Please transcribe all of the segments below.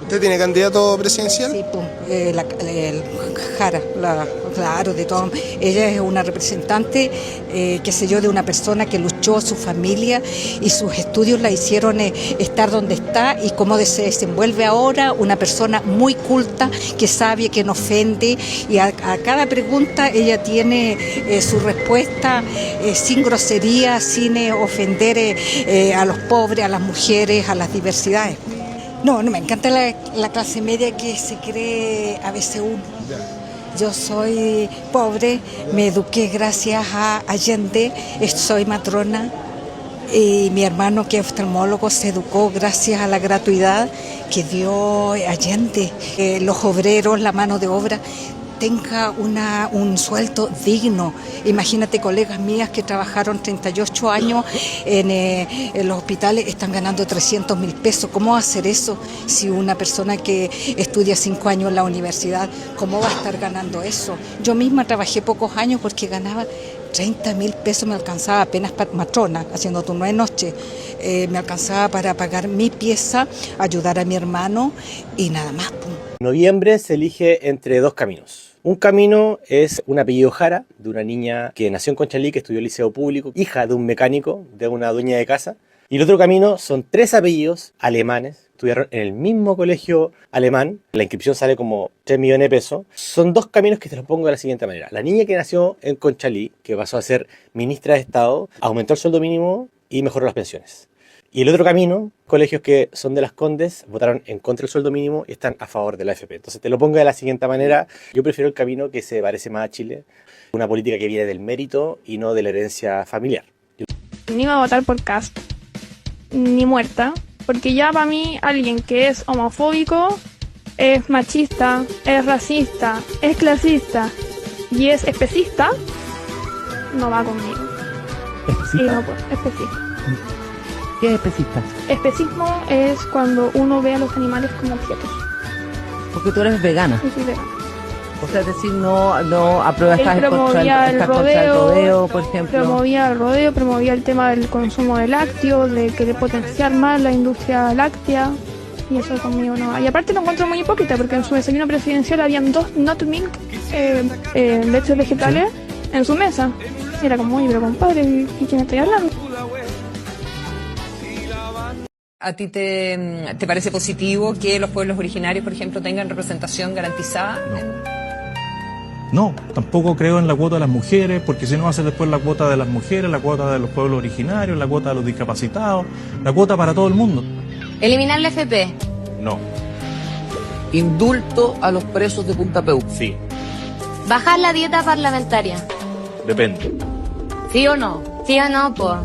¿Usted tiene candidato presidencial? Sí, pues, el Jara, claro, de todo. Ella es una representante, qué sé yo, de una persona que luchó, su familia y sus estudios la hicieron estar donde está y cómo se desenvuelve ahora, una persona muy culta, que sabe, que no ofende y a cada pregunta ella tiene su respuesta sin grosería, sin ofender a los pobres, a las mujeres, a las diversidades. No, me encanta la clase media que se cree a veces uno. Yo soy pobre, me eduqué gracias a Allende, soy matrona y mi hermano que es oftalmólogo se educó gracias a la gratuidad que dio Allende. Los obreros, la mano de obra tenga un sueldo digno. Imagínate, colegas mías que trabajaron 38 años en los hospitales están ganando 300.000 pesos. ¿Cómo hacer eso si una persona que estudia 5 años en la universidad, cómo va a estar ganando eso? Yo misma trabajé pocos años porque ganaba 30.000 pesos, me alcanzaba apenas para matrona, haciendo turno de noche. Me alcanzaba para pagar mi pieza, ayudar a mi hermano y nada más. Pum. En noviembre se elige entre dos caminos. Un camino es un apellido Jara, de una niña que nació en Conchalí, que estudió en liceo público, hija de un mecánico, de una dueña de casa. Y el otro camino son 3 apellidos alemanes, estudiaron en el mismo colegio alemán, la inscripción sale como 3 millones de pesos. Son 2 caminos que te los pongo de la siguiente manera. La niña que nació en Conchalí, que pasó a ser ministra de Estado, aumentó el sueldo mínimo y mejoró las pensiones. Y el otro camino, colegios que son de Las Condes, votaron en contra del sueldo mínimo y están a favor de la AFP. Entonces te lo pongo de la siguiente manera. Yo prefiero el camino que se parece más a Chile, una política que viene del mérito y no de la herencia familiar. Ni iba a votar por Kast, ni muerta, porque ya para mí alguien que es homofóbico, es machista, es racista, es clasista y es especista, no va conmigo. ¿Especista? Y no, pues, especista. ¿Qué es especista? Especismo es cuando uno ve a los animales como objetos. Porque tú eres vegana. Yo soy vegana. O sea, es decir, no apruebas, Él estás promovía el contra el rodeo, rodeo, por ejemplo. Promovía el rodeo, promovía el tema del consumo de lácteos, de querer potenciar más la industria láctea. Y eso conmigo no va. Y aparte lo encuentro muy hipócrita, porque en su desayuno presidencial habían 2 not milk, leches vegetales, en su mesa. Y era como, oye, pero compadre, ¿y quién estoy hablando? ¿A ti te parece positivo que los pueblos originarios, por ejemplo, tengan representación garantizada? No, tampoco creo en la cuota de las mujeres, porque si no va a ser después la cuota de las mujeres, la cuota de los pueblos originarios, la cuota de los discapacitados, la cuota para todo el mundo. ¿Eliminar la FP? No. Indulto a los presos de Punta Peu. Sí. ¿Bajar la dieta parlamentaria? Depende. ¿Sí o no? ¿Sí o no, po?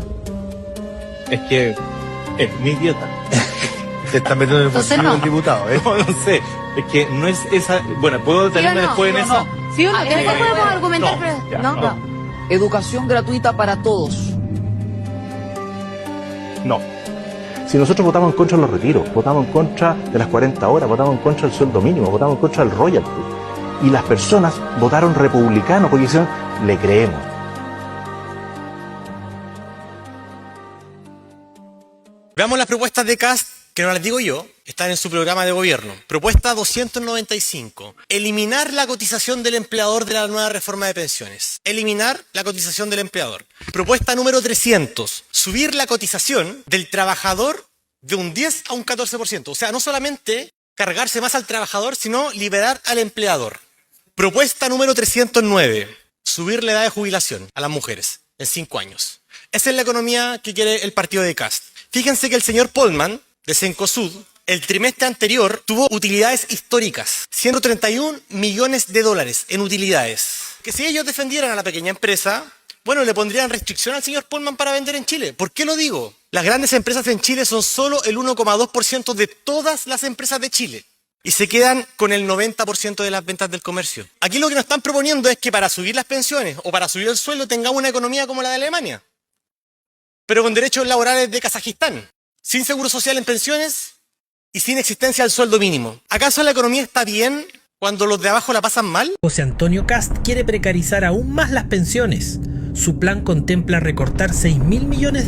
Es que es mi dieta. Se está metiendo en el bolsillo no. del diputado, ¿eh? No sé, es que no es esa... Bueno, ¿puedo detenerme después en esa? ¿Sí o no? Después podemos argumentar, no, pero... ya, ¿No? no. Educación gratuita para todos. No. Si nosotros votamos en contra de los retiros, votamos en contra de las 40 horas, votamos en contra del sueldo mínimo, votamos en contra del royalty. Y las personas votaron republicano porque dijeron, le creemos. Veamos las propuestas de Kast, que no las digo yo, están en su programa de gobierno. Propuesta 295. Eliminar la cotización del empleador de la nueva reforma de pensiones. Eliminar la cotización del empleador. Propuesta número 300. Subir la cotización del trabajador de un 10 a un 14%. O sea, no solamente cargarse más al trabajador, sino liberar al empleador. Propuesta número 309. Subir la edad de jubilación a las mujeres en 5 años. Esa es la economía que quiere el partido de Kast. Fíjense que el señor Polman, de Cencosud, el trimestre anterior tuvo utilidades históricas, 131 millones de dólares en utilidades. Que si ellos defendieran a la pequeña empresa, bueno, le pondrían restricción al señor Polman para vender en Chile. ¿Por qué lo digo? Las grandes empresas en Chile son solo el 1,2% de todas las empresas de Chile. Y se quedan con el 90% de las ventas del comercio. Aquí lo que nos están proponiendo es que para subir las pensiones o para subir el sueldo tengamos una economía como la de Alemania, pero con derechos laborales de Kazajistán, sin seguro social en pensiones y sin existencia del sueldo mínimo. ¿Acaso la economía está bien cuando los de abajo la pasan mal? José Antonio Kast quiere precarizar aún más las pensiones. Su plan contempla recortar $6.000 millones,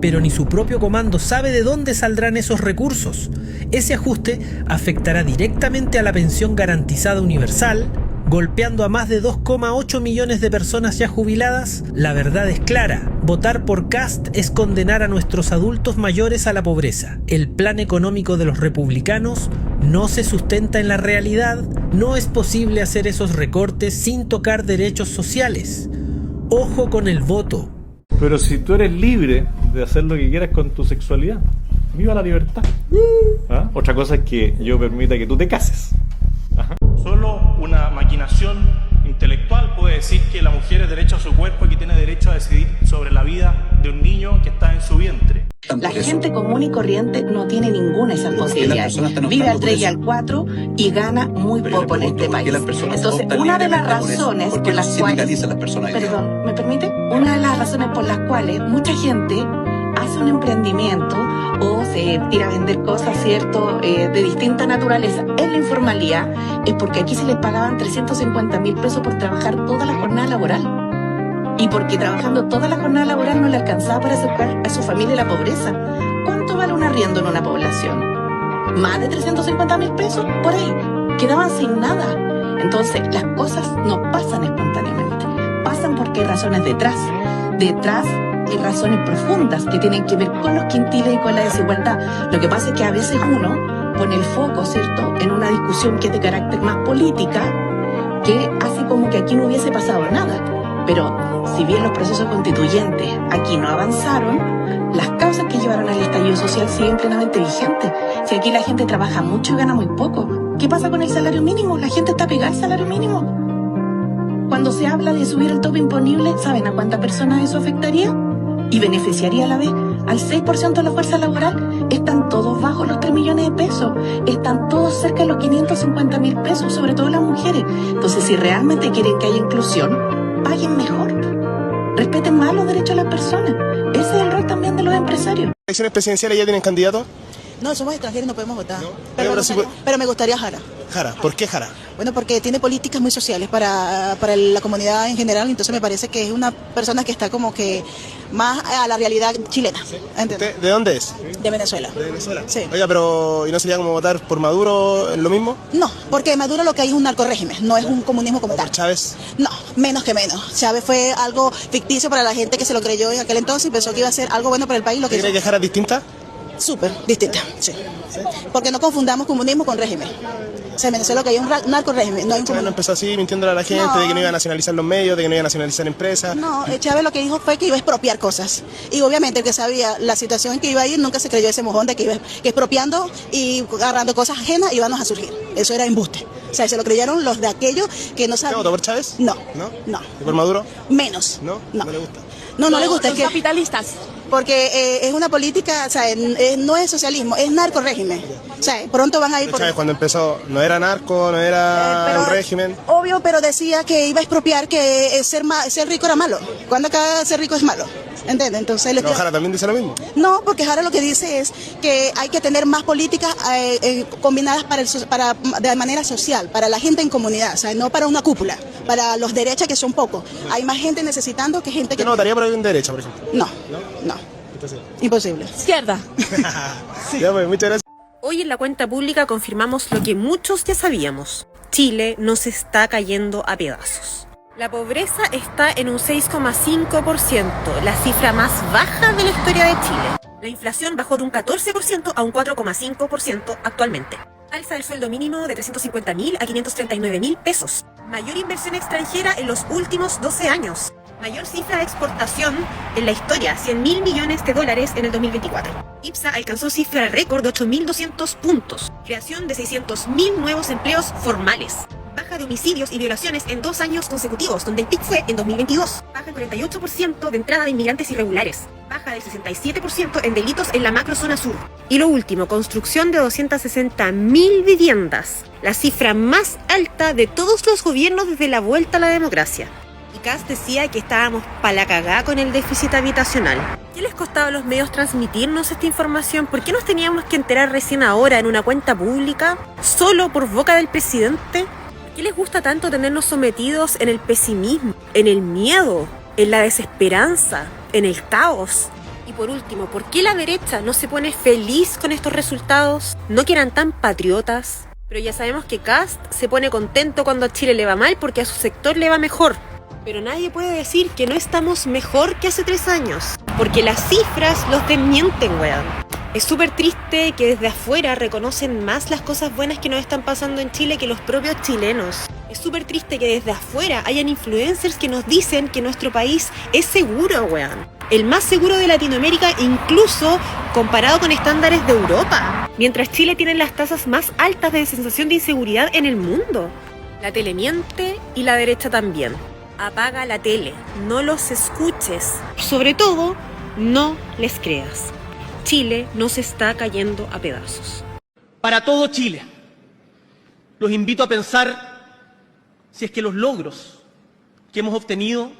pero ni su propio comando sabe de dónde saldrán esos recursos. Ese ajuste afectará directamente a la pensión garantizada universal, golpeando a más de 2,8 millones de personas ya jubiladas. La verdad es clara: votar por Kast es condenar a nuestros adultos mayores a la pobreza. El plan económico de los republicanos no se sustenta en la realidad. No es posible hacer esos recortes sin tocar derechos sociales. Ojo con el voto. Pero si tú eres libre de hacer lo que quieras con tu sexualidad, viva la libertad. ¿Ah? Otra cosa es que yo permita que tú te cases. Ajá. Solo una maquinación intelectual puede decir que la mujer es derecho a su cuerpo y que tiene derecho a decidir sobre la vida de un niño que está en su vientre. La gente común y corriente no tiene ninguna de esas posibilidades. Vive al 3 y al 4 y gana muy poco en este país. Entonces, una de las razones por las cuales... Perdón, ¿me permite? Una de las razones por las cuales mucha gente hace un emprendimiento o se tira a vender cosas, ¿cierto?, de distinta naturaleza en la informalidad, es porque aquí se les pagaban 350.000 pesos por trabajar toda la jornada laboral. Y porque trabajando toda la jornada laboral no le alcanzaba para sacar a su familia la pobreza. ¿Cuánto vale un arriendo en una población? Más de 350.000 pesos, por ahí. Quedaban sin nada. Entonces, las cosas no pasan espontáneamente. Pasan porque hay razones detrás. Detrás hay razones profundas que tienen que ver con los quintiles y con la desigualdad. Lo que pasa es que a veces uno pone el foco, ¿cierto?, en una discusión que es de carácter más política, que hace como que aquí no hubiese pasado nada. Pero si bien los procesos constituyentes aquí no avanzaron, las causas que llevaron al estallido social siguen plenamente vigentes. Si aquí la gente trabaja mucho y gana muy poco, ¿qué pasa con el salario mínimo? La gente está pegada al salario mínimo. Cuando se habla de subir el tope imponible, ¿saben a cuántas personas eso afectaría? Y beneficiaría a la vez al 6% de la fuerza laboral. Están todos bajo los 3 millones de pesos. Están todos cerca de los 550.000 pesos, sobre todo las mujeres. Entonces, si realmente quieren que haya inclusión, paguen mejor. Respeten más los derechos de las personas. Ese es el rol también de los empresarios. ¿Las elecciones presidenciales ya tienen candidatos? No, somos extranjeros y no podemos votar. ¿No? Pero me gustaría Jara. Jara, ¿por qué Jara? Bueno, porque tiene políticas muy sociales para la comunidad en general, entonces me parece que es una persona que está como que más a la realidad chilena. ¿Sí? ¿De dónde es? De Venezuela. ¿De Venezuela? Sí. Oiga, pero ¿y no sería como votar por Maduro en lo mismo? No, porque Maduro lo que hay es un narcorrégimen, no es un comunismo como tal. ¿Chávez? No, menos que menos. Chávez fue algo ficticio para la gente que se lo creyó en aquel entonces y pensó que iba a ser algo bueno para el país. ¿Cree que Jara es distinta? Súper distinta, sí. Porque no confundamos comunismo con régimen. O sea, en Venezuela que hay un narco-régimen, no hay un Chávez no empezó así mintiéndole a la gente de que no iba a nacionalizar los medios, de que no iba a nacionalizar empresas. No, Chávez lo que dijo fue que iba a expropiar cosas. Y obviamente el que sabía la situación en que iba a ir nunca se creyó ese mojón de que iba expropiando y agarrando cosas ajenas íbamos a surgir. Eso era embuste. O sea, se lo creyeron los de aquellos que no sabían. ¿Votó por Chávez? No. ¿No? No. ¿Y por Maduro? Menos. ¿No? No. ¿No le gusta? No le gusta. Los capitalistas. Porque es una política, o sea, no es socialismo, es narco-régimen. O sea, pronto van a ir por... Chávez cuando empezó no era narco, no era un régimen. Obvio, pero decía que iba a expropiar, que ser rico era malo. Cuando acá ser rico es malo. ¿Entiendes? Entonces, ¿Pero Jara también dice lo mismo? No, porque Jara lo que dice es que hay que tener más políticas combinadas de manera social, para la gente en comunidad, o sea, no para una cúpula, para los derechos que son pocos. Hay más gente necesitando que gente que... ¿Usted no votaría por alguien de derecha, por ejemplo? No. Entonces... Imposible. Izquierda. Sí. Ya, pues, muchas gracias. Hoy en la cuenta pública confirmamos lo que muchos ya sabíamos. Chile nos está cayendo a pedazos. La pobreza está en un 6,5%, la cifra más baja de la historia de Chile. La inflación bajó de un 14% a un 4,5% actualmente. Alza del sueldo mínimo de 350.000 a 539.000 pesos. Mayor inversión extranjera en los últimos 12 años. Mayor cifra de exportación en la historia, $100.000 millones en el 2024. IPSA alcanzó cifra récord de 8.200 puntos. Creación de 600.000 nuevos empleos formales. Baja de homicidios y violaciones en 2 años consecutivos, donde el pic fue en 2022. Baja el 48% de entrada de inmigrantes irregulares. Baja del 67% en delitos en la macrozona sur. Y lo último, construcción de 260.000 viviendas. La cifra más alta de todos los gobiernos desde la vuelta a la democracia. Y Kast decía que estábamos pa' la cagá con el déficit habitacional. ¿Qué les costaba a los medios transmitirnos esta información? ¿Por qué nos teníamos que enterar recién ahora en una cuenta pública? ¿Solo por boca del presidente? ¿Por qué les gusta tanto tenernos sometidos en el pesimismo, en el miedo? en la desesperanza, en el caos. Y por último, ¿por qué la derecha no se pone feliz con estos resultados? ¿No que eran tan patriotas? Pero ya sabemos que Kast se pone contento cuando a Chile le va mal porque a su sector le va mejor. Pero nadie puede decir que no estamos mejor que hace 3 años, porque las cifras los desmienten, weón. Es súper triste que desde afuera reconocen más las cosas buenas que nos están pasando en Chile que los propios chilenos. Es súper triste que desde afuera hayan influencers que nos dicen que nuestro país es seguro, weón. El más seguro de Latinoamérica, incluso comparado con estándares de Europa. Mientras Chile tiene las tasas más altas de sensación de inseguridad en el mundo. La tele miente y la derecha también. Apaga la tele, no los escuches. Sobre todo, no les creas. Chile no se está cayendo a pedazos. Para todo Chile, los invito a pensar si es que los logros que hemos obtenido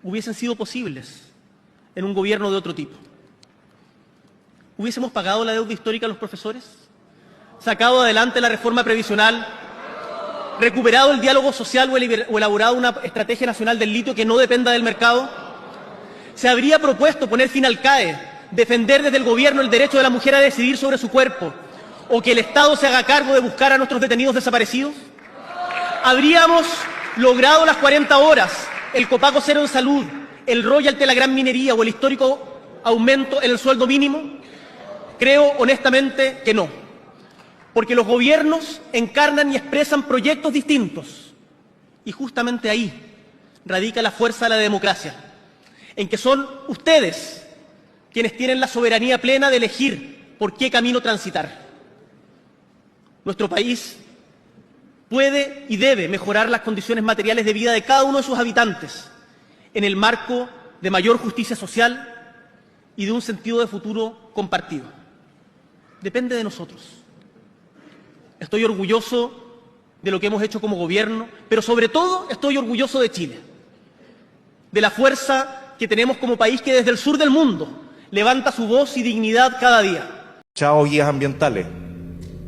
hubiesen sido posibles en un gobierno de otro tipo. ¿Hubiésemos pagado la deuda histórica a los profesores? ¿Sacado adelante la reforma previsional? ¿Recuperado el diálogo social o elaborado una estrategia nacional del litio que no dependa del mercado? ¿Se habría propuesto poner fin al CAE, defender desde el gobierno el derecho de la mujer a decidir sobre su cuerpo, o que el Estado se haga cargo de buscar a nuestros detenidos desaparecidos? ¿Habríamos logrado las 40 horas, el copago cero en salud, el royalty de la gran minería o el histórico aumento en el sueldo mínimo? Creo honestamente que no. Porque los gobiernos encarnan y expresan proyectos distintos. Y justamente ahí radica la fuerza de la democracia, en que son ustedes quienes tienen la soberanía plena de elegir por qué camino transitar. Nuestro país puede y debe mejorar las condiciones materiales de vida de cada uno de sus habitantes en el marco de mayor justicia social y de un sentido de futuro compartido. Depende de nosotros. Estoy orgulloso de lo que hemos hecho como gobierno, pero sobre todo estoy orgulloso de Chile, de la fuerza que tenemos como país que desde el sur del mundo levanta su voz y dignidad cada día. Chao guías ambientales,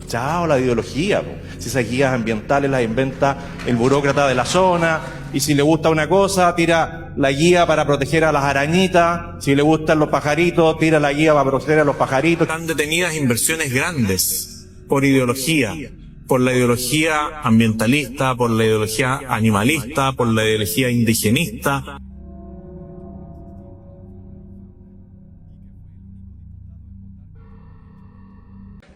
chao la ideología. Si esas guías ambientales las inventa el burócrata de la zona, y si le gusta una cosa, tira la guía para proteger a las arañitas, si le gustan los pajaritos, tira la guía para proteger a los pajaritos. Están detenidas inversiones grandes por ideología, por la ideología ambientalista, por la ideología animalista, por la ideología indigenista.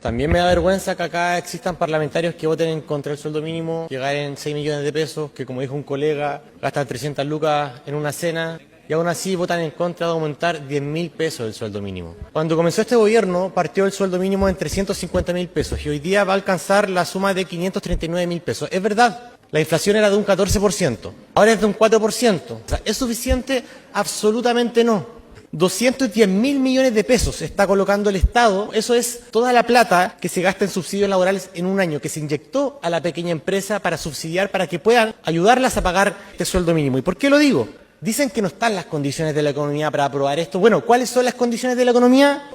También me da vergüenza que acá existan parlamentarios que voten en contra del sueldo mínimo, que ganen 6 millones de pesos, que como dijo un colega, gastan 300 lucas en una cena, y aún así votan en contra de aumentar 10.000 pesos el sueldo mínimo. Cuando comenzó este gobierno, partió el sueldo mínimo en 350.000 pesos y hoy día va a alcanzar la suma de 539.000 pesos. Es verdad, la inflación era de un 14%, ahora es de un 4%. O sea, ¿es suficiente? Absolutamente no. 210.000 millones de pesos está colocando el Estado. Eso es toda la plata que se gasta en subsidios laborales en un año, que se inyectó a la pequeña empresa para subsidiar, para que puedan ayudarlas a pagar este sueldo mínimo. ¿Y por qué lo digo? Dicen que no están las condiciones de la economía para aprobar esto. Bueno, ¿cuáles son las condiciones de la economía?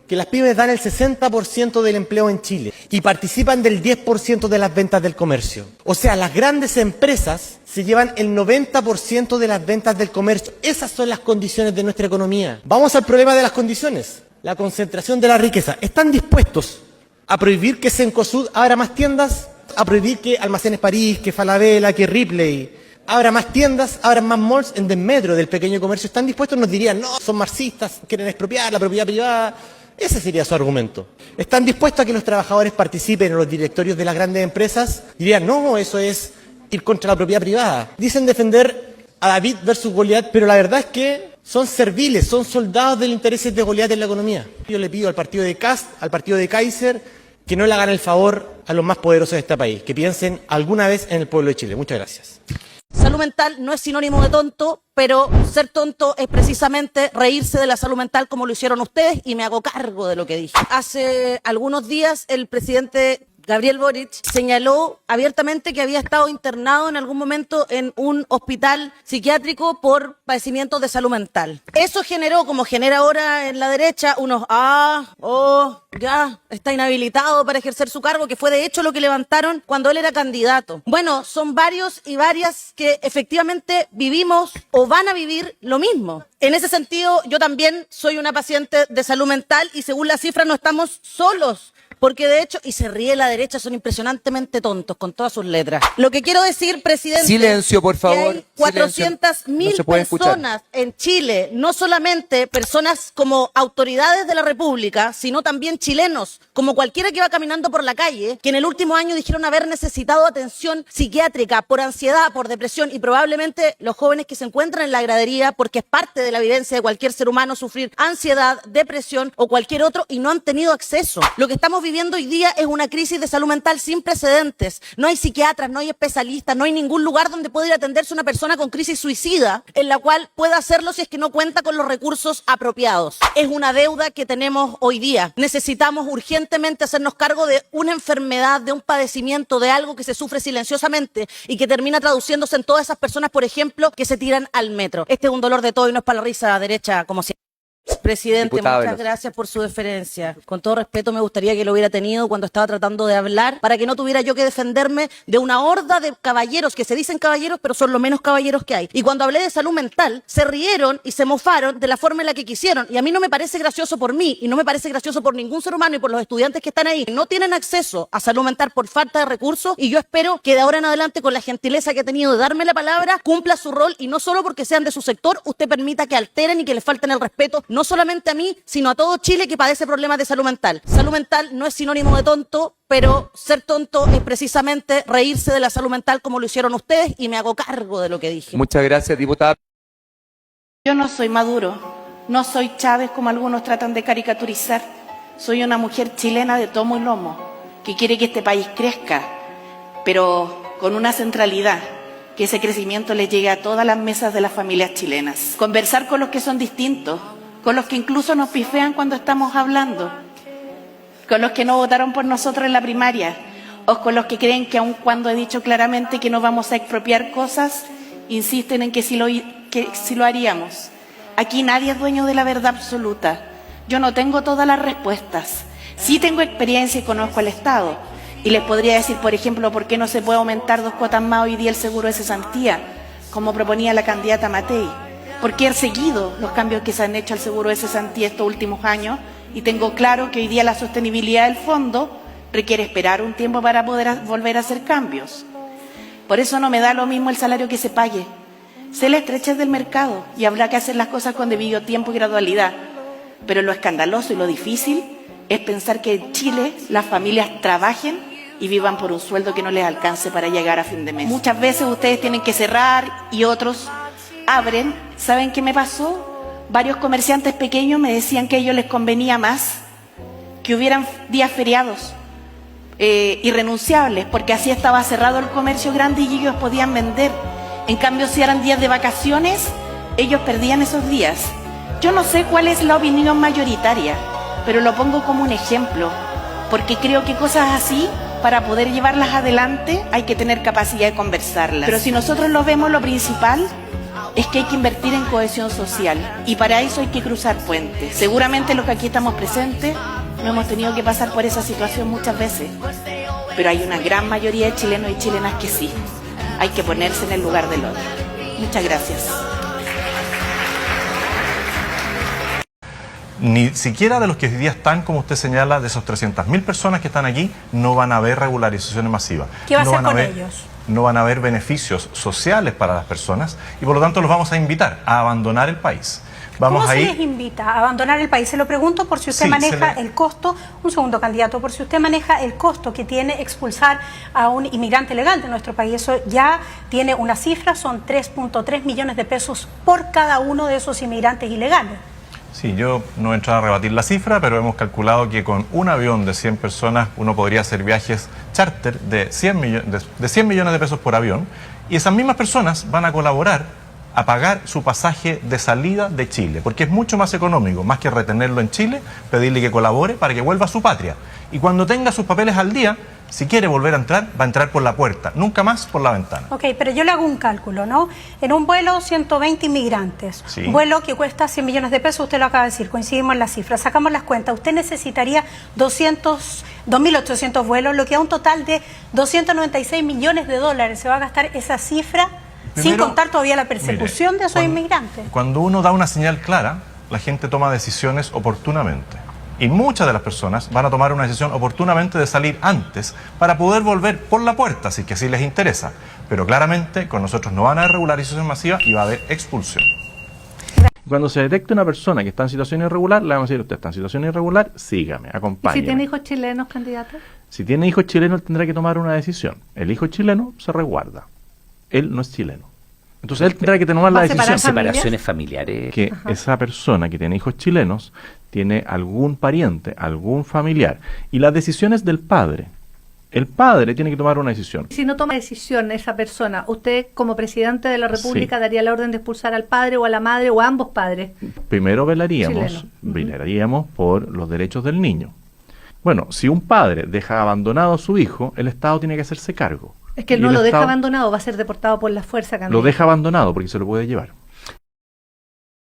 Que las pymes dan el 60% del empleo en Chile y participan del 10% de las ventas del comercio. O sea, las grandes empresas se llevan el 90% de las ventas del comercio. Esas son las condiciones de nuestra economía. Vamos al problema de las condiciones. La concentración de la riqueza. ¿Están dispuestos a prohibir que Cencosud abra más tiendas? ¿A prohibir que Almacenes París, que Falabella, que Ripley abra más tiendas, abran más malls en desmedro del pequeño comercio? ¿Están dispuestos? Nos dirían, no, son marxistas, quieren expropiar la propiedad privada. Ese sería su argumento. ¿Están dispuestos a que los trabajadores participen en los directorios de las grandes empresas? Dirían, no, eso es ir contra la propiedad privada. Dicen defender a David versus Goliat, pero la verdad es que son serviles, son soldados del interés de Goliat en la economía. Yo le pido al partido de Kast, al partido de Kaiser, que no le hagan el favor a los más poderosos de este país, que piensen alguna vez en el pueblo de Chile. Muchas gracias. Salud mental no es sinónimo de tonto, pero ser tonto es precisamente reírse de la salud mental como lo hicieron ustedes, y me hago cargo de lo que dije. Hace algunos días el presidente Gabriel Boric, señaló abiertamente que había estado internado en algún momento en un hospital psiquiátrico por padecimientos de salud mental. Eso generó, como genera ahora en la derecha, unos ya está inhabilitado para ejercer su cargo, que fue de hecho lo que levantaron cuando él era candidato. Bueno, son varios y varias que efectivamente vivimos o van a vivir lo mismo. En ese sentido, yo también soy una paciente de salud mental y según las cifras no estamos solos. Porque de hecho, y se ríe la derecha, son impresionantemente tontos con todas sus letras. Lo que quiero decir, presidente, silencio, por favor. que hay 400.000 personas en Chile, no solamente personas como autoridades de la República, sino también chilenos, como cualquiera que va caminando por la calle, que en el último año dijeron haber necesitado atención psiquiátrica por ansiedad, por depresión, y probablemente los jóvenes que se encuentran en la gradería, porque es parte de la vivencia de cualquier ser humano sufrir ansiedad, depresión o cualquier otro, y no han tenido acceso. Lo que estamos viviendo hoy día es una crisis de salud mental sin precedentes. No hay psiquiatras, no hay especialistas, no hay ningún lugar donde pueda ir a atenderse una persona con crisis suicida, en la cual pueda hacerlo si es que no cuenta con los recursos apropiados. Es una deuda que tenemos hoy día. Necesitamos urgentemente hacernos cargo de una enfermedad, de un padecimiento, de algo que se sufre silenciosamente y que termina traduciéndose en todas esas personas, por ejemplo, que se tiran al metro. Este es un dolor de todo y no es para la risa derecha, como siempre. Presidente, Diputada muchas gracias por su deferencia. Con todo respeto, me gustaría que lo hubiera tenido cuando estaba tratando de hablar, para que no tuviera yo que defenderme de una horda de caballeros que se dicen caballeros, pero son lo menos caballeros que hay. Y cuando hablé de salud mental, se rieron y se mofaron de la forma en la que quisieron. Y a mí no me parece gracioso por mí, y no me parece gracioso por ningún ser humano y por los estudiantes que están ahí. No tienen acceso a salud mental por falta de recursos, y yo espero que de ahora en adelante, con la gentileza que ha tenido de darme la palabra, cumpla su rol, y no solo porque sean de su sector, usted permita que alteren y que les falten el respeto, no solamente a mí, sino a todo Chile que padece problemas de salud mental. Salud mental no es sinónimo de tonto, pero ser tonto es precisamente reírse de la salud mental como lo hicieron ustedes, y me hago cargo de lo que dije. Muchas gracias, diputada. Yo no soy Maduro, no soy Chávez como algunos tratan de caricaturizar. Soy una mujer chilena de tomo y lomo, que quiere que este país crezca, pero con una centralidad, que ese crecimiento le llegue a todas las mesas de las familias chilenas. Conversar con los que son distintos, con los que incluso nos pifean cuando estamos hablando, con los que no votaron por nosotros en la primaria, o con los que creen que aun cuando he dicho claramente que no vamos a expropiar cosas, insisten en que sí lo haríamos. Aquí nadie es dueño de la verdad absoluta. Yo no tengo todas las respuestas. Sí tengo experiencia y conozco al Estado. Y les podría decir, por ejemplo, por qué no se puede aumentar 2 cuotas más hoy día el seguro de cesantía, como proponía la candidata Matei. Porque he seguido los cambios que se han hecho al seguro de cesantía estos últimos años, y tengo claro que hoy día la sostenibilidad del fondo requiere esperar un tiempo para poder volver a hacer cambios. Por eso no me da lo mismo el salario que se pague. Sé la estrechez del mercado y habrá que hacer las cosas con debido tiempo y gradualidad. Pero lo escandaloso y lo difícil es pensar que en Chile las familias trabajen y vivan por un sueldo que no les alcance para llegar a fin de mes. Muchas veces ustedes tienen que cerrar y otros abren. ¿Saben qué me pasó? Varios comerciantes pequeños me decían que a ellos les convenía más que hubieran días feriados irrenunciables, porque así estaba cerrado el comercio grande y ellos podían vender. En cambio, si eran días de vacaciones, ellos perdían esos días. Yo no sé cuál es la opinión mayoritaria, pero lo pongo como un ejemplo, porque creo que cosas así, para poder llevarlas adelante, hay que tener capacidad de conversarlas. Pero si nosotros lo vemos, lo principal es que hay que invertir en cohesión social, y para eso hay que cruzar puentes. Seguramente los que aquí estamos presentes no hemos tenido que pasar por esa situación muchas veces, pero hay una gran mayoría de chilenos y chilenas que sí. Hay que ponerse en el lugar del otro. Muchas gracias. Ni siquiera de los que hoy día están, como usted señala, de esos 300.000 personas que están aquí, no van a haber regularizaciones masivas. ¿Qué va a hacer con ellos? No van a haber beneficios sociales para las personas, y por lo tanto los vamos a invitar a abandonar el país. ¿Cómo se les invita a abandonar el país? Se lo pregunto por si usted maneja el costo, un segundo candidato, por si usted maneja el costo que tiene expulsar a un inmigrante legal de nuestro país. Eso ya tiene una cifra, son 3.3 millones de pesos por cada uno de esos inmigrantes ilegales. Sí, yo no he entrado a rebatir la cifra, pero hemos calculado que con un avión de 100 personas uno podría hacer viajes charter de 100 millones de pesos por avión, y esas mismas personas van a colaborar a pagar su pasaje de salida de Chile, porque es mucho más económico, más que retenerlo en Chile, pedirle que colabore para que vuelva a su patria. Y cuando tenga sus papeles al día, Si quiere volver a entrar, va a entrar por la puerta, nunca más por la ventana. Ok, pero yo le hago un cálculo, ¿no? En un vuelo, 120 inmigrantes, Sí. un vuelo que cuesta 100 millones de pesos, usted lo acaba de decir, coincidimos en las cifras, sacamos las cuentas, usted necesitaría 2.800 vuelos, lo que da un total de 296 millones de dólares. Se va a gastar esa cifra sin Primero, contar todavía la persecución mire, de esos inmigrantes. Cuando uno da una señal clara, la gente toma decisiones oportunamente. Y muchas de las personas van a tomar una decisión oportunamente de salir antes para poder volver por la puerta, si que así les interesa. Pero claramente con nosotros no van a haber regularización masiva y va a haber expulsión. Cuando se detecte una persona que está en situación irregular, le vamos a decir: usted está en situación irregular, sígame, ¿Y acompáñeme. si tiene hijos chilenos, candidato? Si tiene hijos chilenos, tendrá que tomar una decisión. El hijo chileno se resguarda. Él no es chileno. Entonces él tendrá que tomar la decisión. Separaciones familiares. Que esa persona que tiene hijos chilenos tiene algún pariente, algún familiar. Y las decisiones del padre. El padre tiene que tomar una decisión. Si no toma decisión esa persona, ¿usted como presidente de la República Sí. daría la orden de expulsar al padre o a la madre o a ambos padres? Primero velaríamos por los derechos del niño. Bueno, si un padre deja abandonado a su hijo, el Estado tiene que hacerse cargo. Es que Y no el lo deja Estado abandonado, va a ser deportado por la fuerza, candidato. Lo deja abandonado porque se lo puede llevar.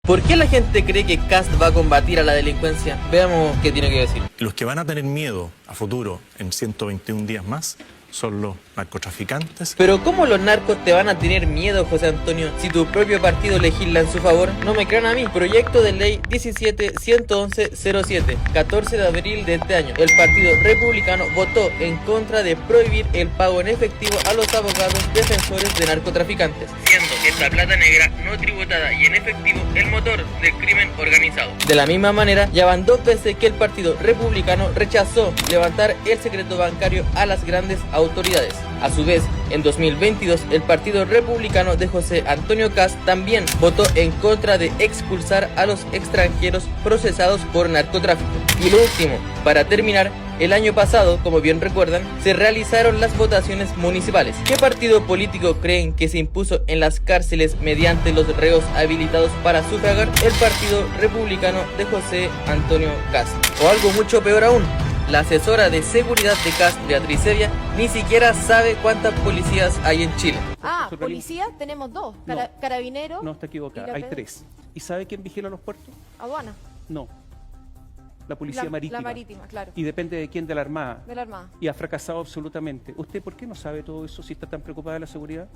¿Por qué la gente cree que Kast va a combatir a la delincuencia? Veamos qué tiene que decir. Los que van a tener miedo a futuro en 121 días más son los narcotraficantes. Pero ¿cómo los narcos te van a tener miedo, José Antonio, si tu propio partido legisla en su favor? No me crean a mí. Proyecto de ley 17-111-07, 14 de abril de este año. El Partido Republicano votó en contra de prohibir el pago en efectivo a los abogados defensores de narcotraficantes, siendo esta plata negra no tributada y en efectivo el motor del crimen organizado. De la misma manera, ya van 2 veces que el Partido Republicano rechazó levantar el secreto bancario a las grandes autoridades. A su vez, en 2022, el Partido Republicano de José Antonio Kast también votó en contra de expulsar a los extranjeros procesados por narcotráfico. Y lo último, para terminar, el año pasado, como bien recuerdan, se realizaron las votaciones municipales. ¿Qué partido político creen que se impuso en las cárceles mediante los reos habilitados para sufragar? El Partido Republicano de José Antonio Kast. O algo mucho peor aún, la asesora de seguridad de Kast, Beatriz Evia, ni siquiera sabe cuántas policías hay en Chile. Ah, policías tenemos 2, carabineros. No, está equivocada, hay 3. ¿Y sabe quién vigila los puertos? Aduana. No. La policía marítima. La marítima, claro. Y depende de quién, de la Armada. De la Armada. Y ha fracasado absolutamente. ¿Usted por qué no sabe todo eso si está tan preocupada de la seguridad?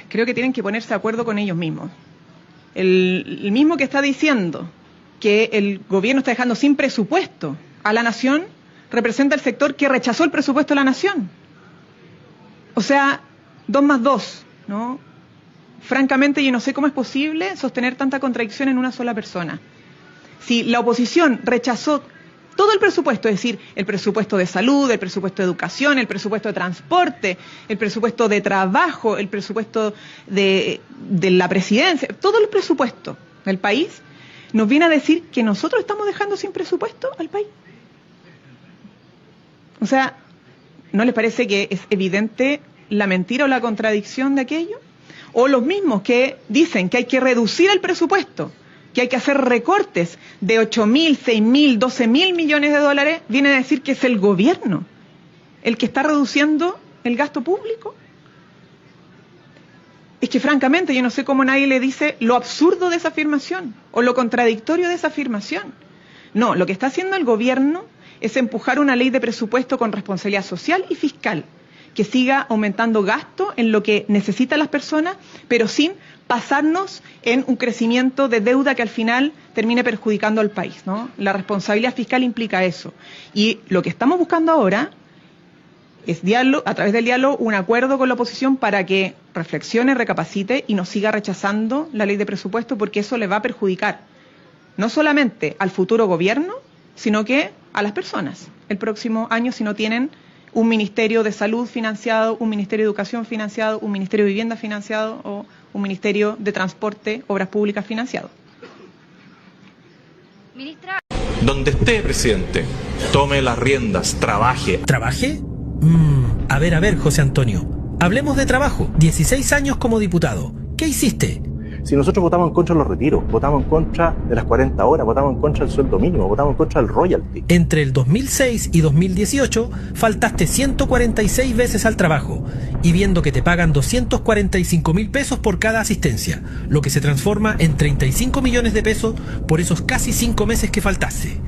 Creo que tienen que ponerse de acuerdo con ellos mismos. El mismo que está diciendo que el gobierno está dejando sin presupuesto a la nación, representa el sector que rechazó el presupuesto de la nación. O sea, 2 más 2, ¿no? Francamente, yo no sé cómo es posible sostener tanta contradicción en una sola persona. Si la oposición rechazó todo el presupuesto, es decir, el presupuesto de salud, el presupuesto de educación, el presupuesto de transporte, el presupuesto de trabajo, el presupuesto de la presidencia, todo el presupuesto del país, nos viene a decir que nosotros estamos dejando sin presupuesto al país. O sea, ¿no les parece que es evidente la mentira o la contradicción de aquello? O los mismos que dicen que hay que reducir el presupuesto, que hay que hacer recortes de 8.000, 6.000, 12.000 millones de dólares, vienen a decir que es el gobierno el que está reduciendo el gasto público. Es que francamente yo no sé cómo nadie le dice lo absurdo de esa afirmación o lo contradictorio de esa afirmación. No, lo que está haciendo el gobierno es empujar una ley de presupuesto con responsabilidad social y fiscal, que siga aumentando gasto en lo que necesitan las personas, pero sin pasarnos en un crecimiento de deuda que al final termine perjudicando al país, ¿no? La responsabilidad fiscal implica eso. Y lo que estamos buscando ahora es diálogo, a través del diálogo, un acuerdo con la oposición para que reflexione, recapacite y no siga rechazando la ley de presupuesto, porque eso le va a perjudicar no solamente al futuro gobierno, sino que a las personas el próximo año si no tienen un Ministerio de Salud financiado, un Ministerio de Educación financiado, un Ministerio de Vivienda financiado o un Ministerio de Transporte, Obras Públicas financiado. Ministra. Donde esté, presidente, tome las riendas, trabaje. ¿Trabaje? A ver, José Antonio. Hablemos de trabajo. 16 años como diputado. ¿Qué hiciste? Si nosotros votamos en contra de los retiros, votamos en contra de las 40 horas, votamos en contra del sueldo mínimo, votamos en contra del royalty. Entre el 2006 y 2018 faltaste 146 veces al trabajo y viendo que te pagan 245.000 pesos por cada asistencia, lo que se transforma en 35 millones de pesos por esos casi 5 meses que faltaste.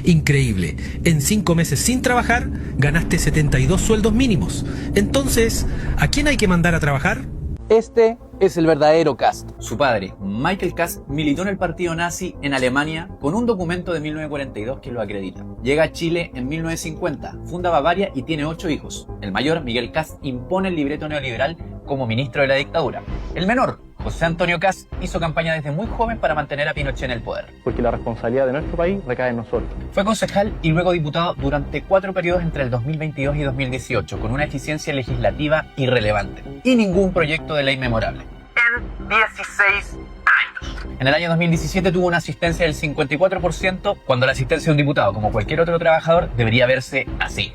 Increíble, en 5 meses sin trabajar ganaste 72 sueldos mínimos. Entonces, ¿a quién hay que mandar a trabajar? Este es el verdadero Kast. Su padre, Michael Kast, militó en el partido nazi en Alemania con un documento de 1942 que lo acredita. Llega a Chile en 1950, funda Bavaria y tiene 8 hijos. El mayor, Miguel Kast, impone el libreto neoliberal como ministro de la dictadura. El menor, José Antonio Kast, hizo campaña desde muy joven para mantener a Pinochet en el poder. Porque la responsabilidad de nuestro país recae en nosotros. Fue concejal y luego diputado durante 4 periodos entre el 2022 y 2018, con una eficiencia legislativa irrelevante y ningún proyecto de ley memorable. En 16 años. En el año 2017 tuvo una asistencia del 54%, cuando la asistencia de un diputado, como cualquier otro trabajador, debería verse así.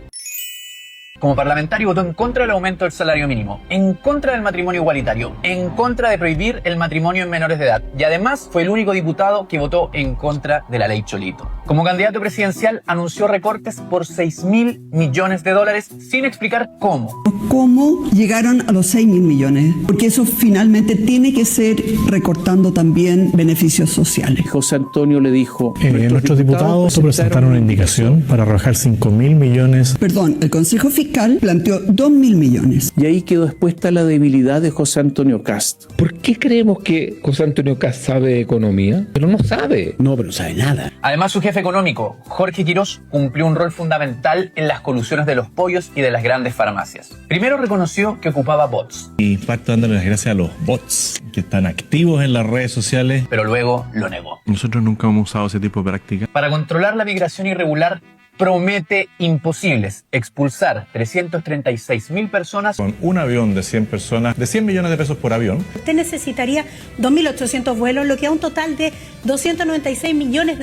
Como parlamentario votó en contra del aumento del salario mínimo, en contra del matrimonio igualitario, en contra de prohibir el matrimonio en menores de edad y además fue el único diputado que votó en contra de la ley Cholito. Como candidato presidencial anunció recortes por $6.000 millones sin explicar cómo. ¿Cómo llegaron a los 6.000 millones? Porque eso finalmente tiene que ser recortando también beneficios sociales. José Antonio le dijo... nuestros diputados presentaron una indicación para rebajar 5.000 millones. Perdón, el Consejo Fiscal planteó 2.000 millones. Y ahí quedó expuesta la debilidad de José Antonio Kast. ¿Por qué creemos que José Antonio Kast sabe de economía? Pero no sabe. No, pero no sabe nada. Además, su jefe económico, Jorge Quirós, cumplió un rol fundamental en las colusiones de los pollos y de las grandes farmacias. Primero reconoció que ocupaba bots. Y parto dándole las gracias a los bots que están activos en las redes sociales. Pero luego lo negó. Nosotros nunca hemos usado ese tipo de práctica. Para controlar la migración irregular, promete imposibles: expulsar 336.000 personas con un avión de 100 personas, de 100 millones de pesos por avión. Usted necesitaría 2.800 vuelos, lo que da un total de $296 millones.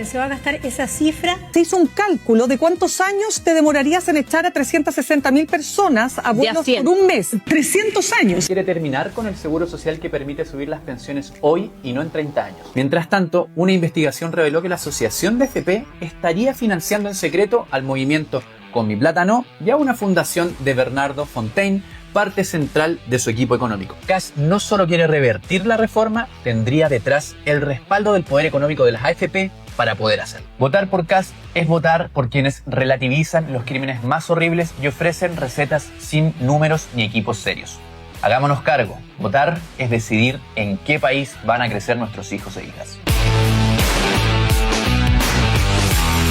Se va a gastar esa cifra. Se hizo un cálculo de cuántos años te demorarías en echar a 360.000 personas a vuelos por un mes. 300 años. Quiere terminar con el seguro social que permite subir las pensiones hoy y no en 30 años. Mientras tanto, una investigación reveló que la asociación de FP estaría financiando en secreto al movimiento Con Mi Plata No y a una fundación de Bernardo Fontaine, parte central de su equipo económico. Kast no solo quiere revertir la reforma, tendría detrás el respaldo del poder económico de las AFP para poder hacerlo. Votar por Kast es votar por quienes relativizan los crímenes más horribles y ofrecen recetas sin números ni equipos serios. Hagámonos cargo. Votar es decidir en qué país van a crecer nuestros hijos e hijas.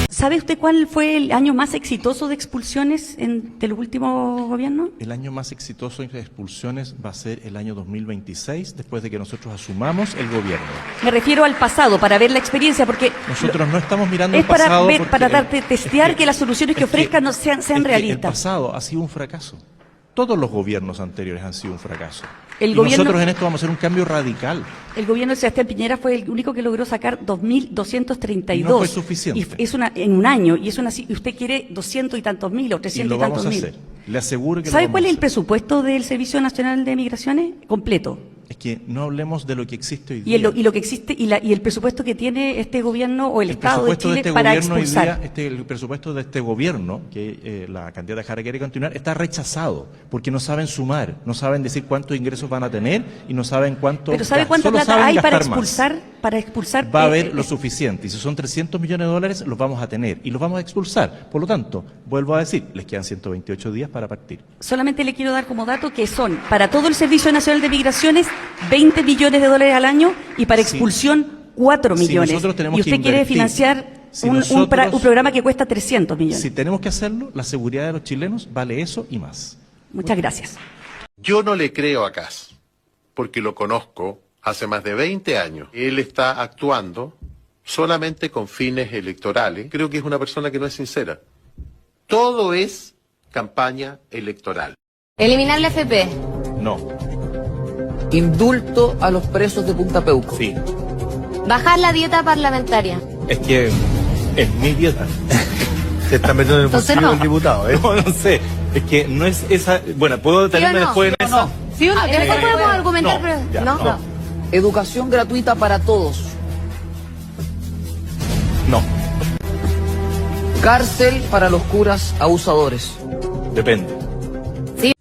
¿Sabe usted cuál fue el año más exitoso de expulsiones del último gobierno? El año más exitoso de expulsiones va a ser el año 2026, después de que nosotros asumamos el gobierno. Me refiero al pasado, para ver la experiencia, porque... Nosotros no estamos mirando el pasado. Es para testear que las soluciones que ofrezcan no sean realistas. El pasado ha sido un fracaso. Todos los gobiernos anteriores han sido un fracaso. Nosotros en esto vamos a hacer un cambio radical. El gobierno de Sebastián Piñera fue el único que logró sacar 2.232. No fue suficiente. Y es en un año, y usted quiere 200 y tantos mil o 300 y tantos mil. Y lo vamos a hacer. Le aseguro que ¿Sabe cuál es el presupuesto del Servicio Nacional de Migraciones? Completo. Es que no hablemos de lo que existe hoy día. Y lo que existe y el presupuesto que tiene este gobierno o el Estado de Chile para expulsar. El presupuesto de este gobierno, que la candidata Jara quiere continuar, está rechazado porque no saben sumar, no saben decir cuántos ingresos van a tener y no saben cuánto. Pero ¿sabe cuánta plata hay para expulsar? Va a haber lo suficiente, y si son $300 millones los vamos a tener y los vamos a expulsar. Por lo tanto, vuelvo a decir, les quedan 128 días para partir. Solamente le quiero dar como dato que son para todo el Servicio Nacional de Migraciones $20 millones al año y para expulsión 4 millones. Y usted quiere financiar un programa que cuesta 300 millones. Si tenemos que hacerlo, la seguridad de los chilenos vale eso y más. Muchas gracias. Yo no le creo a Kast, porque lo conozco hace más de 20 años. Él está actuando solamente con fines electorales. Creo que es una persona que no es sincera. Todo es campaña electoral. Eliminar la FP. No. Indulto a los presos de Punta Peuco. Sí. Bajar la dieta parlamentaria. Es que es mi dieta. Se está metiendo en el bolsillo del diputado, ¿eh? No sé. Es que no es esa. Bueno, puedo detenerme después en esa. ¿Sí o no? Después podemos argumentar, pero. No. Educación gratuita para todos. No. Cárcel para los curas abusadores. Depende.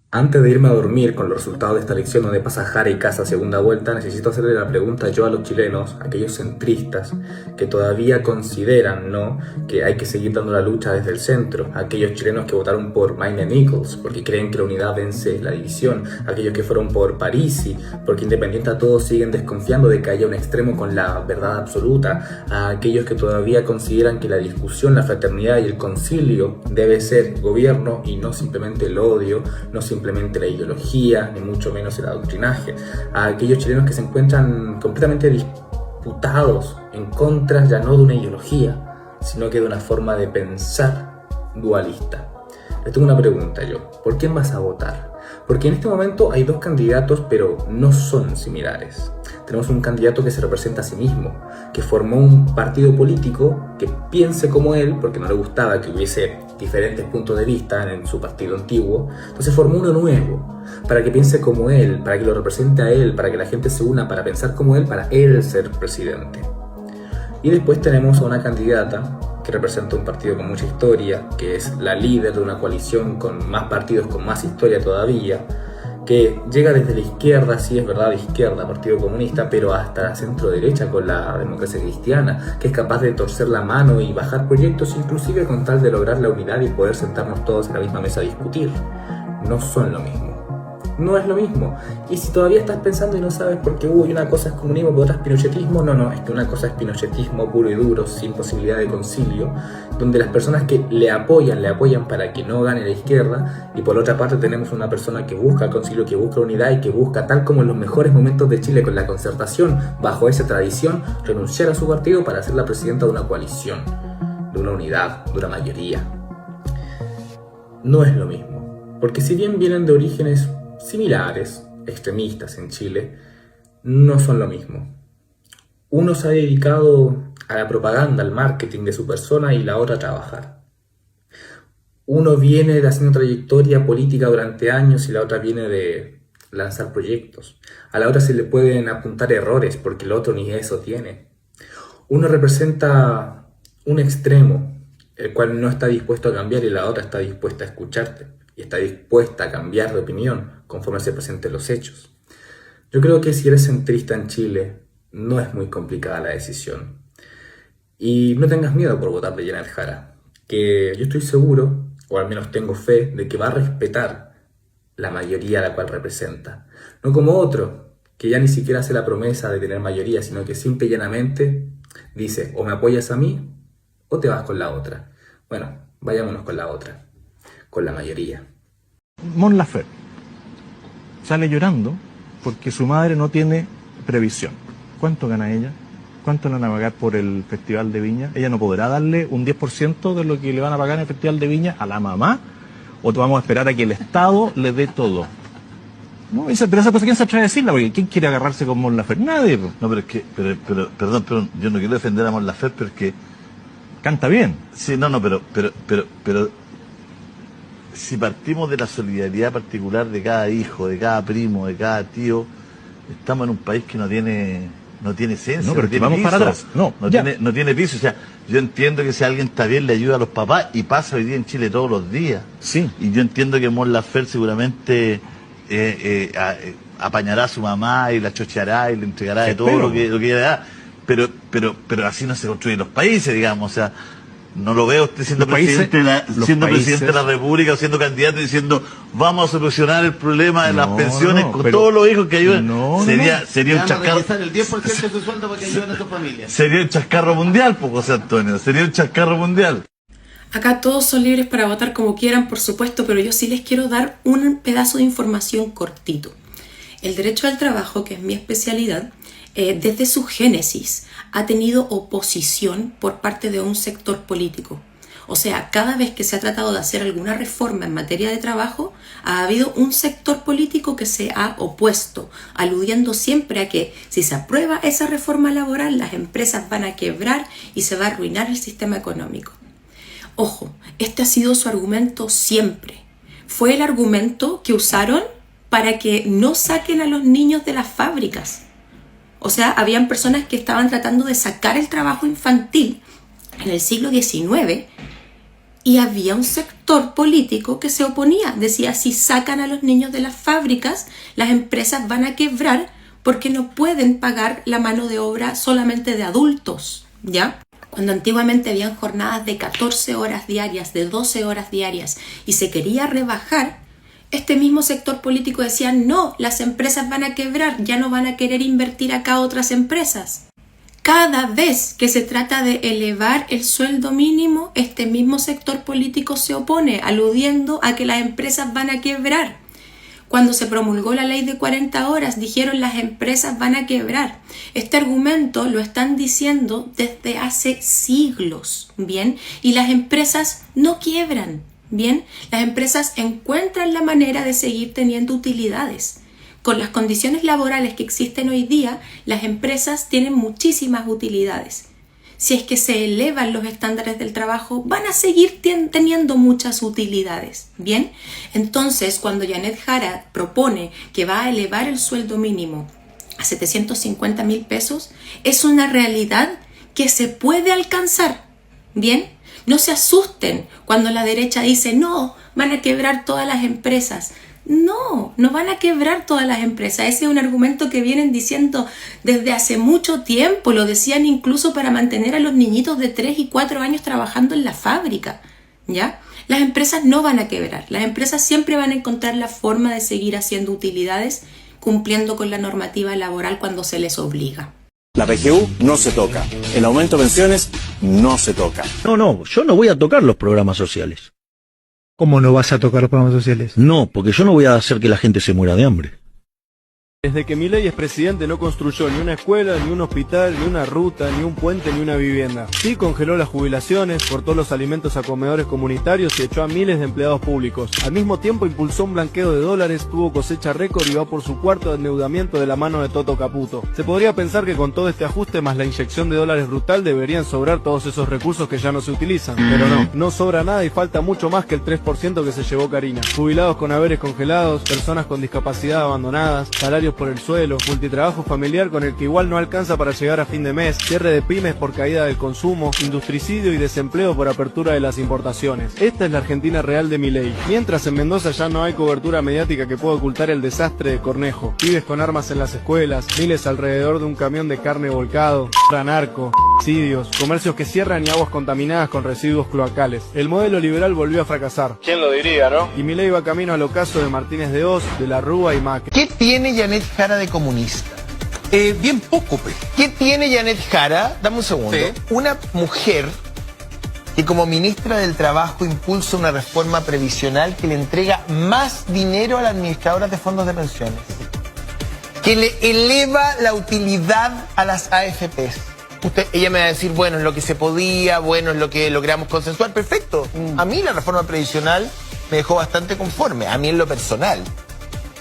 Antes de irme a dormir con los resultados de esta elección donde pasa Jara y Kassa segunda vuelta, necesito hacerle la pregunta yo a los chilenos, aquellos centristas que todavía consideran, ¿no?, que hay que seguir dando la lucha desde el centro, aquellos chilenos que votaron por Maine Nichols porque creen que la unidad vence la división, aquellos que fueron por Parisi porque independiente a todos siguen desconfiando de que haya un extremo con la verdad absoluta, a aquellos que todavía consideran que la discusión, la fraternidad y el concilio debe ser gobierno y no simplemente el odio, no simplemente la ideología, ni mucho menos el adoctrinaje, a aquellos chilenos que se encuentran completamente disputados en contra ya no de una ideología, sino que de una forma de pensar dualista. Les tengo una pregunta yo, ¿por quién vas a votar? Porque en este momento hay dos candidatos, pero no son similares. Tenemos un candidato que se representa a sí mismo, que formó un partido político que piense como él, porque no le gustaba que hubiese diferentes puntos de vista en su partido antiguo. Entonces formó uno nuevo, para que piense como él, para que lo represente a él, para que la gente se una para pensar como él, para él ser presidente. Y después tenemos a una candidata que representa un partido con mucha historia, que es la líder de una coalición con más partidos, con más historia todavía, que llega desde la izquierda, sí es verdad, de izquierda, Partido Comunista, pero hasta la centro derecha con la Democracia Cristiana, que es capaz de torcer la mano y bajar proyectos, inclusive con tal de lograr la unidad y poder sentarnos todos en la misma mesa a discutir. No son lo mismo. No es lo mismo. Y si todavía estás pensando y no sabes por qué una cosa es comunismo y otra es pinochetismo, no, es que una cosa es pinochetismo puro y duro, sin posibilidad de concilio, donde las personas que le apoyan para que no gane la izquierda, y por otra parte tenemos una persona que busca el concilio, que busca unidad y que busca, tal como en los mejores momentos de Chile con la Concertación, bajo esa tradición, renunciar a su partido para ser la presidenta de una coalición, de una unidad, de una mayoría. No es lo mismo, porque si bien vienen de orígenes similares, extremistas en Chile, no son lo mismo. Uno se ha dedicado a la propaganda, al marketing de su persona y la otra a trabajar. Uno viene de haciendo trayectoria política durante años y la otra viene de lanzar proyectos. A la otra se le pueden apuntar errores porque el otro ni eso tiene. Uno representa un extremo, el cual no está dispuesto a cambiar y la otra está dispuesta a escucharte. Y está dispuesta a cambiar de opinión conforme se presenten los hechos. Yo creo que si eres centrista en Chile, no es muy complicada la decisión. Y no tengas miedo por votar de Janet Jara, que yo estoy seguro, o al menos tengo fe, de que va a respetar la mayoría a la cual representa. No como otro, que ya ni siquiera hace la promesa de tener mayoría, sino que simple y llanamente dice, o me apoyas a mí, o te vas con la otra. Bueno, vayámonos con la otra. Con la mayoría. Mon Laferte sale llorando porque su madre no tiene previsión. ¿Cuánto gana ella? ¿Cuánto le van a pagar por el Festival de Viña? Ella no podrá darle un 10% de lo que le van a pagar en el Festival de Viña a la mamá, o te vamos a esperar a que el Estado le dé todo. No, pero esa cosa, ¿quién se atreve a decirla? Porque ¿quién quiere agarrarse con Mon Laferte? Nadie. No, pero es que, perdón, yo no quiero defender a Mon Laferte, pero es que canta bien. Sí, no, pero si partimos de la solidaridad particular de cada hijo, de cada primo, de cada tío, estamos en un país que no tiene esencia. No, pero no tiene vamos piso, para atrás. No tiene piso. O sea, yo entiendo que si alguien está bien le ayuda a los papás y pasa hoy día en Chile todos los días. Sí. Y yo entiendo que Mon Laferte seguramente apañará a su mamá y la chocheará y le entregará de todo lo que ella le da. Pero así no se construyen los países, digamos. O sea, no lo veo usted siendo presidente de la República o siendo candidato y diciendo vamos a solucionar el problema de las pensiones con todos los hijos que ayudan. Sería un chascarro. El 10% de su sueldo para que ayuden a su familia. Sería un chascarro mundial, pues, José Antonio. Sería un chascarro mundial. Acá todos son libres para votar como quieran, por supuesto, pero yo sí les quiero dar un pedazo de información cortito. El derecho al trabajo, que es mi especialidad, desde su génesis ha tenido oposición por parte de un sector político. O sea, cada vez que se ha tratado de hacer alguna reforma en materia de trabajo, ha habido un sector político que se ha opuesto, aludiendo siempre a que si se aprueba esa reforma laboral, las empresas van a quebrar y se va a arruinar el sistema económico. Ojo, este ha sido su argumento siempre. Fue el argumento que usaron para que no saquen a los niños de las fábricas. O sea, habían personas que estaban tratando de sacar el trabajo infantil en el siglo XIX y había un sector político que se oponía. Decía, si sacan a los niños de las fábricas, las empresas van a quebrar porque no pueden pagar la mano de obra solamente de adultos, ¿ya? Cuando antiguamente habían jornadas de 14 horas diarias, de 12 horas diarias, y se quería rebajar, este mismo sector político decía, no, las empresas van a quebrar, ya no van a querer invertir acá otras empresas. Cada vez que se trata de elevar el sueldo mínimo, este mismo sector político se opone, aludiendo a que las empresas van a quebrar. Cuando se promulgó la ley de 40 horas, dijeron las empresas van a quebrar. Este argumento lo están diciendo desde hace siglos, ¿bien? Y las empresas no quiebran, ¿bien? Las empresas encuentran la manera de seguir teniendo utilidades. Con las condiciones laborales que existen hoy día, las empresas tienen muchísimas utilidades. Si es que se elevan los estándares del trabajo, van a seguir teniendo muchas utilidades, ¿bien? Entonces, cuando Janet Jara propone que va a elevar el sueldo mínimo a 750,000 pesos, es una realidad que se puede alcanzar, ¿bien? No se asusten cuando la derecha dice, no, van a quebrar todas las empresas. No, no van a quebrar todas las empresas. Ese es un argumento que vienen diciendo desde hace mucho tiempo. Lo decían incluso para mantener a los niñitos de 3 y 4 años trabajando en la fábrica, ¿ya? Las empresas no van a quebrar. Las empresas siempre van a encontrar la forma de seguir haciendo utilidades, cumpliendo con la normativa laboral cuando se les obliga. La PGU no se toca. El aumento de pensiones no se toca. No, yo no voy a tocar los programas sociales. ¿Cómo no vas a tocar los programas sociales? No, porque yo no voy a hacer que la gente se muera de hambre. Desde que Milei es presidente no construyó ni una escuela, ni un hospital, ni una ruta, ni un puente, ni una vivienda. Sí congeló las jubilaciones, cortó los alimentos a comedores comunitarios y echó a miles de empleados públicos. Al mismo tiempo impulsó un blanqueo de dólares, tuvo cosecha récord y va por su cuarto endeudamiento de la mano de Toto Caputo. Se podría pensar que con todo este ajuste más la inyección de dólares brutal deberían sobrar todos esos recursos que ya no se utilizan. Pero no sobra nada y falta mucho más que el 3% que se llevó Karina. Jubilados con haberes congelados, personas con discapacidad abandonadas, salarios por el suelo, multitrabajo familiar con el que igual no alcanza para llegar a fin de mes, cierre de pymes por caída del consumo, industricidio y desempleo por apertura de las importaciones. Esta es la Argentina real de Milei. Mientras en Mendoza ya no hay cobertura mediática que pueda ocultar el desastre de Cornejo, pibes con armas en las escuelas, miles alrededor de un camión de carne volcado, narco, suicidios, comercios que cierran y aguas contaminadas con residuos cloacales. El modelo liberal volvió a fracasar. ¿Quién lo diría, no? Y Milei va camino al ocaso de Martínez de Hoz, de la Rúa y Macri. ¿Qué tiene Janet Jara de comunista? Bien poco, pues. ¿Qué tiene Janet Jara? Dame un segundo. Sí. Una mujer que como ministra del Trabajo impulsa una reforma previsional que le entrega más dinero a las administradoras de fondos de pensiones, que le eleva la utilidad a las AFPs. Ella me va a decir, bueno, es lo que se podía, bueno, es lo que logramos consensuar, perfecto. A mí la reforma previsional me dejó bastante conforme, a mí en lo personal.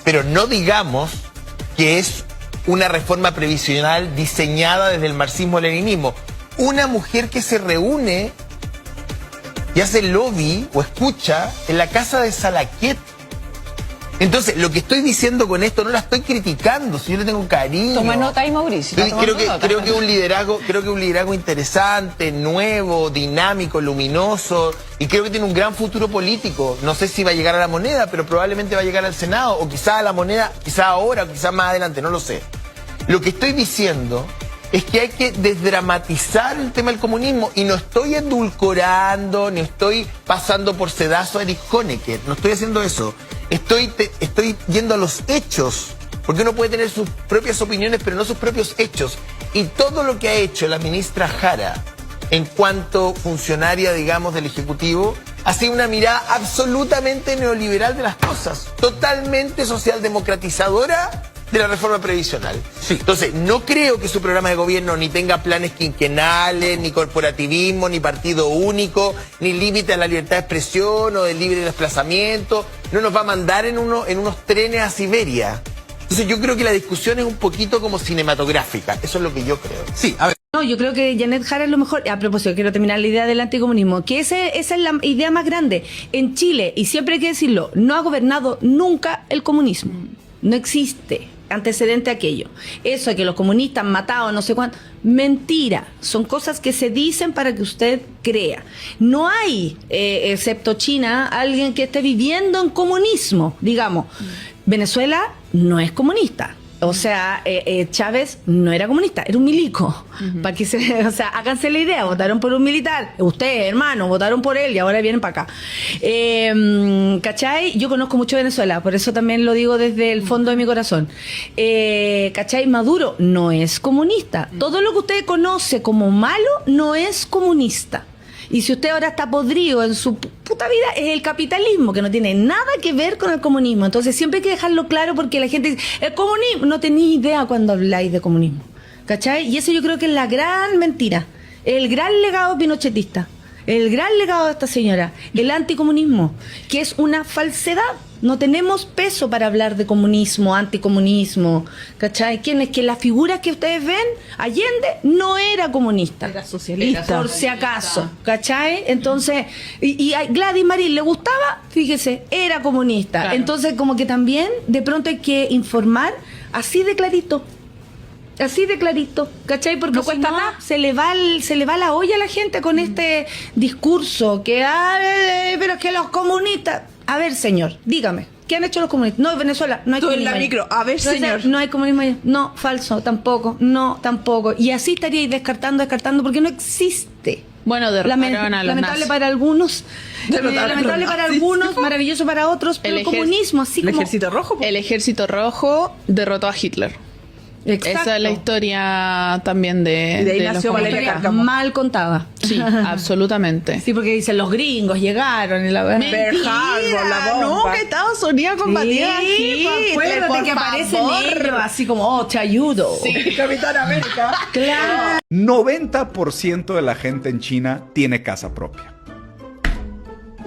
Pero no digamos que es una reforma previsional diseñada desde el marxismo-leninismo. Una mujer que se reúne y hace lobby o escucha en la casa de Salaquet. Entonces, lo que estoy diciendo con esto no la estoy criticando, si yo le tengo cariño. Toma nota ahí, Mauricio. Creo que un liderazgo interesante, nuevo, dinámico, luminoso, y creo que tiene un gran futuro político. No sé si va a llegar a la moneda, pero probablemente va a llegar al Senado, o quizá a la moneda, quizá ahora, o quizá más adelante, no lo sé. Lo que estoy diciendo es que hay que desdramatizar el tema del comunismo, y no estoy edulcorando, ni estoy pasando por sedazo a Erich Honecker, no estoy haciendo eso. Estoy yendo a los hechos, porque uno puede tener sus propias opiniones, pero no sus propios hechos. Y todo lo que ha hecho la ministra Jara en cuanto funcionaria, digamos, del Ejecutivo, ha sido una mirada absolutamente neoliberal de las cosas, totalmente socialdemocratizadora de la reforma previsional. Sí. Entonces, no creo que su programa de gobierno ni tenga planes quinquenales, ni corporativismo, ni partido único, ni límite a la libertad de expresión o del libre desplazamiento. No nos va a mandar en unos trenes a Siberia. Entonces, yo creo que la discusión es un poquito como cinematográfica. Eso es lo que yo creo. Sí, a ver. No, yo creo que Janet Jara es lo mejor. A propósito, quiero terminar la idea del anticomunismo, que esa es la idea más grande. En Chile, y siempre hay que decirlo, no ha gobernado nunca el comunismo. No existe. antecedente a aquello. Eso de que los comunistas han matado no sé cuánto, mentira. Son cosas que se dicen para que usted crea. No hay, excepto China, alguien que esté viviendo en comunismo, digamos. Venezuela no es comunista. O sea, Chávez no era comunista, era un milico. Para que o sea, háganse la idea, votaron por un militar. Ustedes, hermano, votaron por él y ahora vienen para acá. ¿Cachai? Yo conozco mucho Venezuela, por eso también lo digo desde el fondo de mi corazón. ¿Cachai? Maduro no es comunista. Todo lo que usted conoce como malo no es comunista. Y si usted ahora está podrido en su puta vida, es el capitalismo, que no tiene nada que ver con el comunismo. Entonces siempre hay que dejarlo claro, porque la gente dice, el comunismo, no tenéis idea cuando habláis de comunismo. ¿Cachai? Y eso yo creo que es la gran mentira, el gran legado pinochetista, el gran legado de esta señora, el anticomunismo, que es una falsedad. No tenemos peso para hablar de comunismo, anticomunismo, ¿cachai? ¿Quién es? Que la figura que ustedes ven, Allende, no era comunista. Era socialista. Por si acaso, ¿cachai? Entonces, y a Gladys Marín le gustaba, fíjese, era comunista. Claro. Entonces, como que también, de pronto hay que informar así de clarito. Así de clarito, ¿cachai? Porque no cuesta nada. Se le va la olla a la gente con este discurso que, pero es que los comunistas... A ver, señor, dígame, ¿qué han hecho los comunistas? No, en Venezuela no hay Tú comunismo. en la micro, a ver, señor. No hay comunismo allá. No, falso, tampoco, no, tampoco. Y así estaríais descartando, porque no existe. Bueno, derrotaron a los lamentable para algunos, lamentable para algunos, maravilloso para otros, pero el comunismo, así como... ¿El Ejército Rojo? El Ejército Rojo derrotó a Hitler. Exacto. Esa es la historia también de los comunistas. Mal contada. Sí, absolutamente. Sí, porque dicen los gringos llegaron y la verdad. No, que Estados Unidos combatía aquí. Acuérdate que aparecen ellos así como, te ayudo. Sí, Capitán América. Claro. 90% de la gente en China tiene casa propia.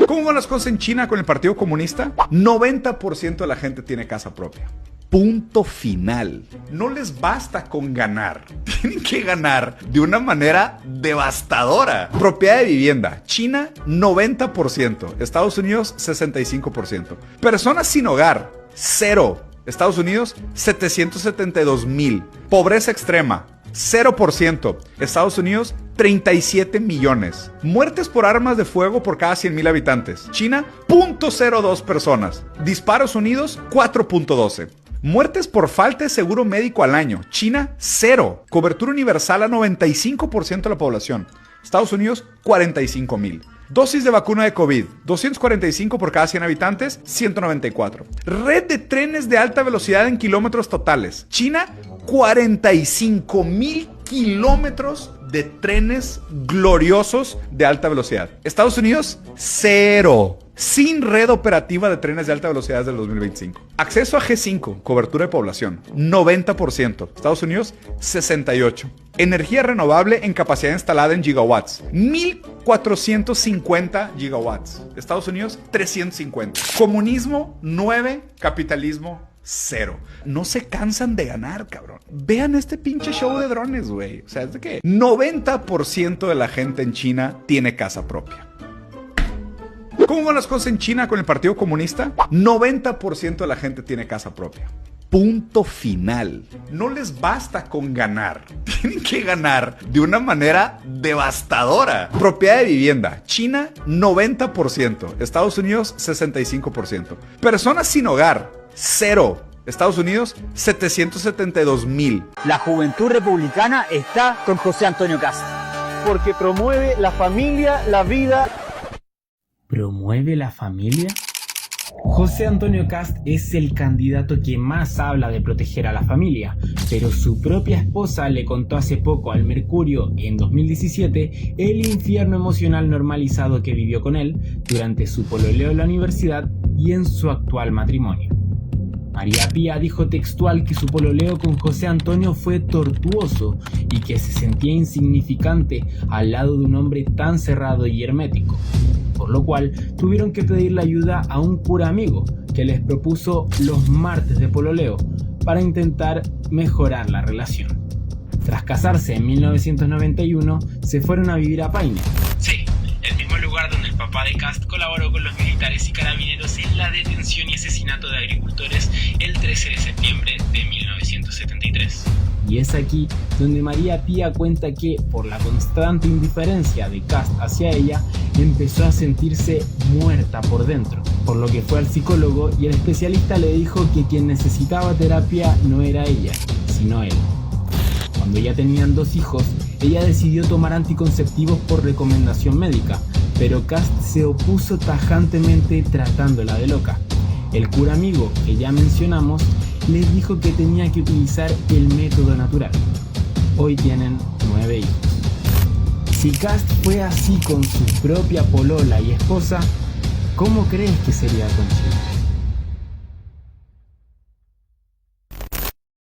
¿Cómo van las cosas en China con el Partido Comunista? 90% de la gente tiene casa propia. Punto final. No les basta con ganar. Tienen que ganar de una manera devastadora. Propiedad de vivienda. China, 90%. Estados Unidos, 65%. Personas sin hogar, 0. Estados Unidos, 772,000. Pobreza extrema, 0%. Estados Unidos, 37 millones. Muertes por armas de fuego por cada 100,000 habitantes. China, 0.02 personas. Disparos unidos, 4.12. Muertes por falta de seguro médico al año. China, 0. Cobertura universal a 95% de la población. Estados Unidos, 45,000. Dosis de vacuna de COVID, 245 por cada 100 habitantes, 194. Red de trenes de alta velocidad en kilómetros totales. China, 45,000 kilómetros de trenes gloriosos de alta velocidad. Estados Unidos, 0. Sin red operativa de trenes de alta velocidad desde el 2025. Acceso a G5, cobertura de población, 90%. Estados Unidos, 68%. Energía renovable en capacidad instalada en gigawatts, 1,450 gigawatts. Estados Unidos, 350. Comunismo, 9. Capitalismo, 0. No se cansan de ganar, cabrón. Vean este pinche show de drones, güey. O sea, es de que 90% de la gente en China tiene casa propia. ¿Cómo van las cosas en China con el Partido Comunista? 90% de la gente tiene casa propia. Punto final. No les basta con ganar. Tienen que ganar de una manera devastadora. Propiedad de vivienda. China, 90%. Estados Unidos, 65%. Personas sin hogar, 0. Estados Unidos, 772,000. La juventud republicana está con José Antonio Kast. Porque promueve la familia, la vida... ¿Promueve la familia? José Antonio Kast es el candidato que más habla de proteger a la familia, pero su propia esposa le contó hace poco al Mercurio, en 2017, el infierno emocional normalizado que vivió con él durante su pololeo en la universidad y en su actual matrimonio. María Pía dijo textual que su pololeo con José Antonio fue tortuoso y que se sentía insignificante al lado de un hombre tan cerrado y hermético, por lo cual tuvieron que pedirle ayuda a un cura amigo que les propuso los martes de pololeo para intentar mejorar la relación. Tras casarse en 1991, se fueron a vivir a Paine. Sí, el mismo lugar donde el papá de Kast colaboró con los militares y carabineros en la detención y asesinato de agricultores el 13 de septiembre de 1991. 1983. Y es aquí donde María Pía cuenta que, por la constante indiferencia de Kast hacia ella, empezó a sentirse muerta por dentro, por lo que fue al psicólogo y el especialista le dijo que quien necesitaba terapia no era ella, sino él. Cuando ya tenían 2 hijos, ella decidió tomar anticonceptivos por recomendación médica, pero Kast se opuso tajantemente tratándola de loca. El cura amigo que ya mencionamos les dijo que tenía que utilizar el método natural. Hoy tienen 9 hijos. Si Kast fue así con su propia polola y esposa, ¿cómo crees que sería con Chile?